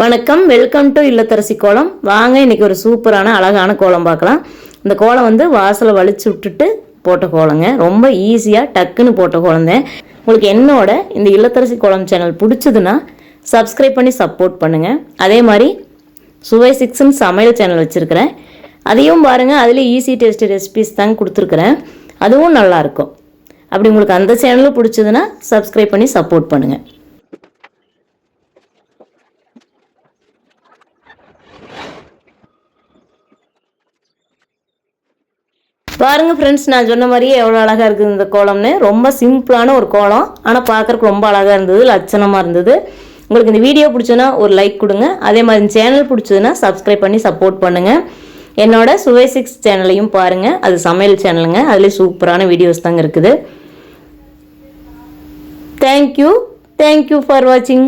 வணக்கம், welcome to இல்லத்தரசி கோலம். வாங்க இன்னைக்கு ஒரு சூப்பரான அழகான கோலம் பார்க்கலாம். இந்த கோலம் வந்து வாசலை வலிச்சு விட்டுட்டு போட்ட கோலங்க. ரொம்ப ஈஸியாக டக்குன்னு போட்ட கோலம் தான். உங்களுக்கு என்னோட இந்த இல்லத்தரசி கோலம் சேனல் பிடிச்சதுன்னா சப்ஸ்கிரைப் பண்ணி சப்போர்ட் பண்ணுங்கள். அதே மாதிரி சுவை 6 சமையல் சேனல் வச்சுருக்கிறேன், அதையும் பாருங்கள். அதுலேயும் ஈஸி டேஸ்டி ரெசிபிஸ் தாங்க கொடுத்துருக்குறேன், அதுவும் நல்லாயிருக்கும். அப்படி உங்களுக்கு அந்த சேனலும் பிடிச்சதுன்னா சப்ஸ்கிரைப் பண்ணி சப்போர்ட் பண்ணுங்கள். பாருங்க ஃப்ரெண்ட்ஸ், நான் சொன்ன மாதிரியே எவ்வளோ அழகாக இருக்குது இந்த கோலம்னு. ரொம்ப சிம்பிளான ஒரு கோலம், ஆனால் பார்க்குறக்கு ரொம்ப அழகாக இருந்தது, லட்சணமாக இருந்தது. உங்களுக்கு இந்த வீடியோ பிடிச்சதுன்னா ஒரு லைக் கொடுங்க. அதே மாதிரி சேனல் பிடிச்சதுன்னா சப்ஸ்கிரைப் பண்ணி சப்போர்ட் பண்ணுங்கள். என்னோட சுவை 6 சேனலையும் பாருங்கள், அது சமையல் சேனலுங்க. அதுலேயும் சூப்பரான வீடியோஸ் தாங்க இருக்குது. தேங்க்யூ ஃபார் வாட்சிங்.